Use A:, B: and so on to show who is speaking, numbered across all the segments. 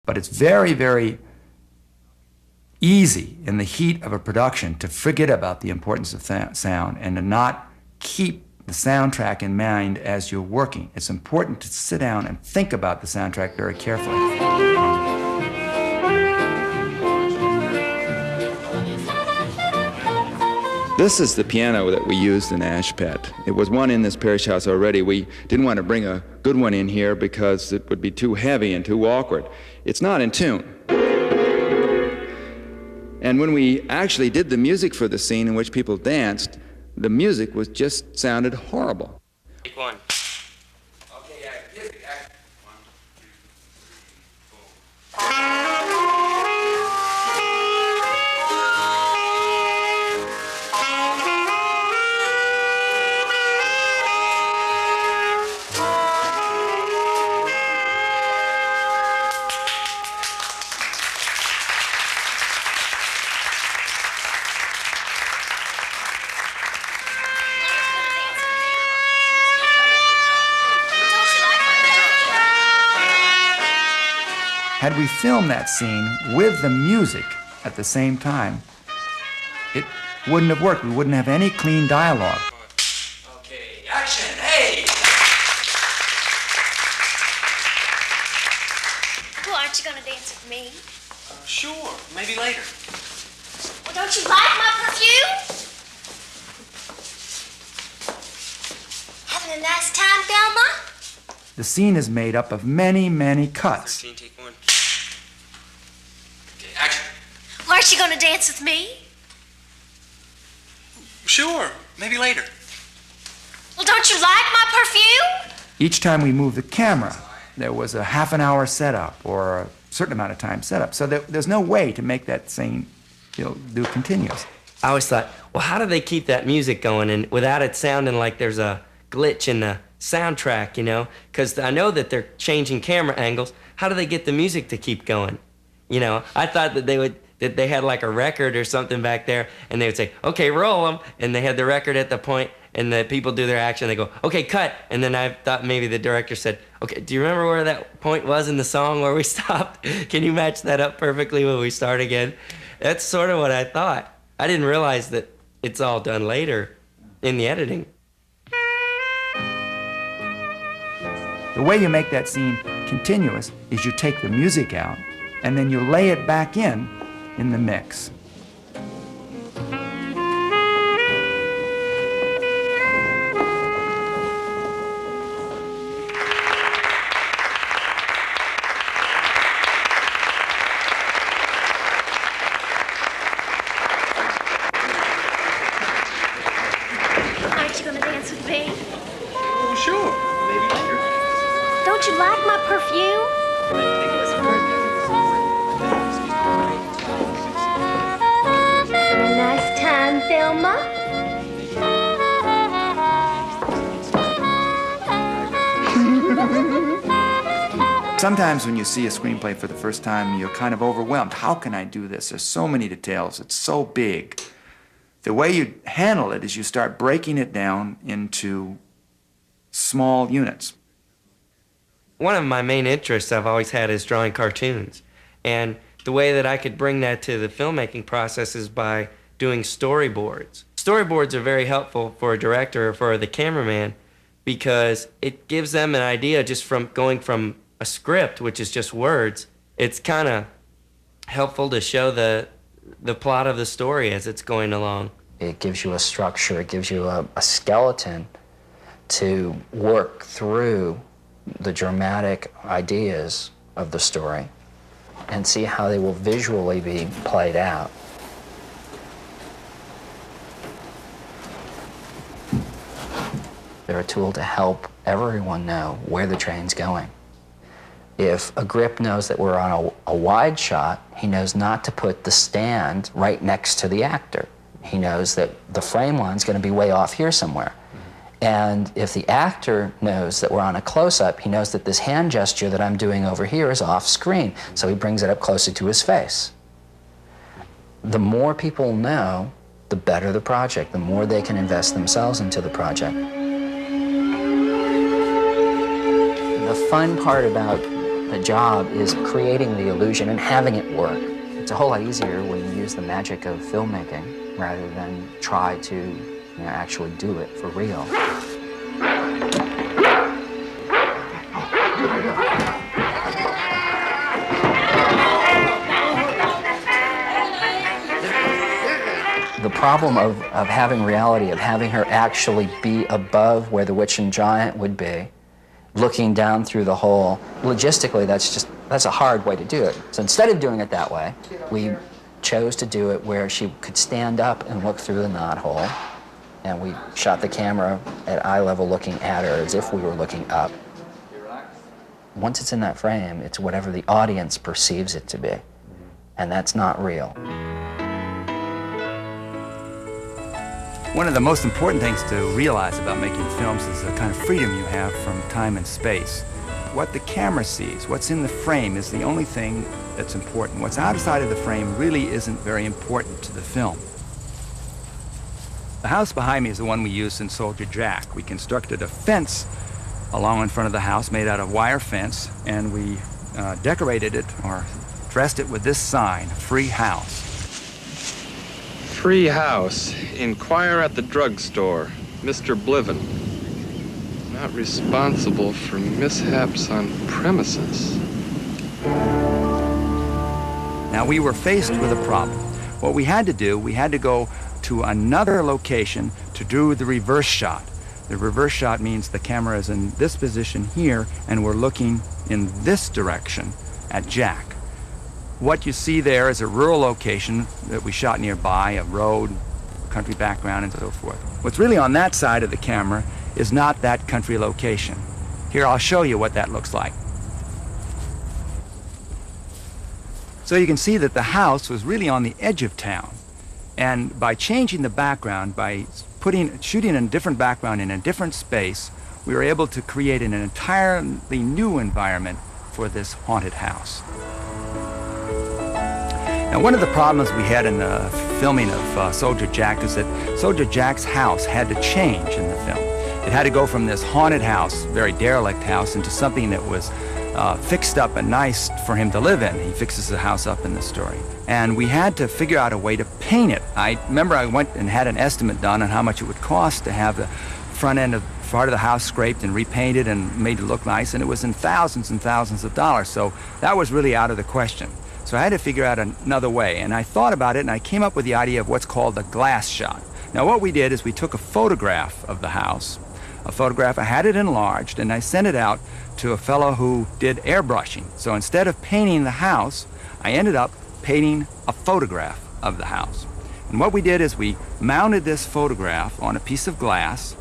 A: But it's very, very easy in the heat of a production to forget about the importance of sound and to not keep the soundtrack in mind as you're working. It's important to sit down and think about the soundtrack very carefully. This is the piano that we used in Ashpet. It was one in this parish house already. We didn't want to bring a good one in here because it would be too heavy and too awkward. It's not in tune. And when we actually did the music for the scene in which people danced, the music just sounded horrible.
B: Take one.
A: Okay, music, action. 1, 2, 3, 4. Had we filmed that scene with the music at the same time, it wouldn't have worked. We wouldn't have any clean dialogue. Okay, action, hey!
C: Well, aren't you gonna dance with me?
B: Sure, maybe later.
C: Well, don't you like my perfume? Having a nice time, Thelma?
A: The scene is made up of many, many cuts.
B: 13, take one. Okay, action.
C: Well, aren't you gonna dance with me?
B: Sure, maybe later.
C: Well, don't you like my perfume?
A: Each time we moved the camera, there was a half an hour setup or a certain amount of time setup. So there's no way to make that scene, do continuous.
D: I always thought, well, how do they keep that music going and without it sounding like there's a glitch in the soundtrack, Because I know that they're changing camera angles. How do they get the music to keep going? I thought that they had like a record or something back there, and they would say, okay, roll them, and they had the record at the point, and the people do their action, they go, okay, cut, and then I thought maybe the director said, okay, do you remember where that point was in the song where we stopped? Can you match that up perfectly when we start again? That's sort of what I thought. I didn't realize that it's all done later in the editing.
A: The way you make that scene continuous is you take the music out and then you lay it back in the mix.
C: Aren't you gonna dance with me?
B: Oh, sure, maybe later.
C: Don't you like my perfume? Having a nice time, Thelma?
A: Sometimes when you see a screenplay for the first time, you're kind of overwhelmed. How can I do this? There's so many details. It's so big. The way you handle it is you start breaking it down into small units.
D: One of my main interests I've always had is drawing cartoons. And the way that I could bring that to the filmmaking process is by doing storyboards. Storyboards are very helpful for a director or for the cameraman because it gives them an idea just from going from a script, which is just words. It's kind of helpful to show the plot of the story as it's going along.
E: It gives you a structure, it gives you a skeleton to work through the dramatic ideas of the story and see how they will visually be played out. They're a tool to help everyone know where the train's going. If a grip knows that we're on a wide shot, he knows not to put the stand right next to the actor. He knows that the frame line's going to be way off here somewhere. And if the actor knows that we're on a close-up, he knows that this hand gesture that I'm doing over here is off screen, so he brings it up closer to his face. The more people know, the better the project, the more they can invest themselves into the project. The fun part about The job is creating the illusion and having it work. It's a whole lot easier when you use the magic of filmmaking rather than try to actually do it for real. The problem of having reality, of having her actually be above where the witch and giant would be, looking down through the hole, logistically that's a hard way to do it. So instead of doing it that way, we chose to do it where she could stand up and look through the knothole, and we shot the camera at eye level looking at her as if we were looking up. Once it's in that frame, it's whatever the audience perceives it to be, and that's not real.
A: One of the most important things to realize about making films is the kind of freedom you have from time and space. What the camera sees, what's in the frame, is the only thing that's important. What's outside of the frame really isn't very important to the film. The house behind me is the one we used in Soldier Jack. We constructed a fence along in front of the house made out of wire fence, and we decorated it or dressed it with this sign, "Free House."
F: Free house. Inquire at the drugstore. Mr. Bliven. Not responsible for mishaps on premises.
A: Now, we were faced with a problem. What we had to do, we had to go to another location to do the reverse shot. The reverse shot means the camera is in this position here, and we're looking in this direction at Jack. What you see there is a rural location that we shot nearby, a road, country background, and so forth. What's really on that side of the camera is not that country location. Here, I'll show you what that looks like. So you can see that the house was really on the edge of town. And by changing the background, by shooting a different background in a different space, we were able to create an entirely new environment for this haunted house. Now, one of the problems we had in the filming of Soldier Jack is that Soldier Jack's house had to change in the film. It had to go from this haunted house, very derelict house, into something that was fixed up and nice for him to live in. He fixes the house up in the story. And we had to figure out a way to paint it. I remember I went and had an estimate done on how much it would cost to have the front end of part of the house scraped and repainted and made to look nice, and it was in thousands and thousands of dollars. So that was really out of the question. So I had to figure out another way, and I thought about it, and I came up with the idea of what's called a glass shot. Now, what we did is we took a photograph of the house, I had it enlarged, and I sent it out to a fellow who did airbrushing. So instead of painting the house, I ended up painting a photograph of the house. And what we did is we mounted this photograph on a piece of glass,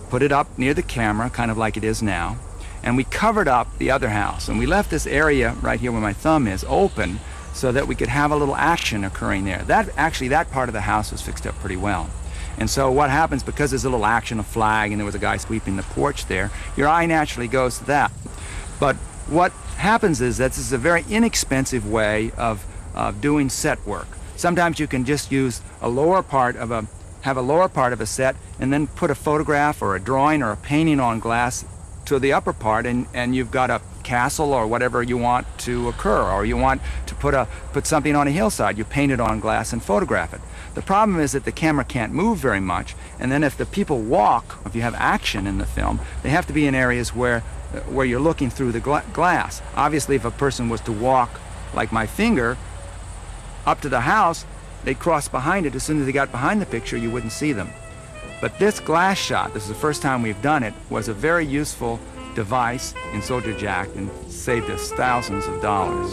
A: put it up near the camera, kind of like it is now, and we covered up the other house. And we left this area right here where my thumb is open so that we could have a little action occurring there. That part of the house was fixed up pretty well. And so what happens, because there's a little action, a flag, and there was a guy sweeping the porch there, your eye naturally goes to that. But what happens is that this is a very inexpensive way of doing set work. Sometimes you can just use have a lower part of a set and then put a photograph or a drawing or a painting on glass to the upper part, and you've got a castle or whatever you want to occur, or you want to put something on a hillside. You paint it on glass and photograph it. The problem is that the camera can't move very much, and then if the people walk, if you have action in the film, they have to be in areas where you're looking through the glass. Obviously, if a person was to walk like my finger up to the house, they'd cross behind it. As soon as they got behind the picture, you wouldn't see them. But this glass shot, this is the first time we've done it, was a very useful device in Soldier Jack and saved us thousands of dollars.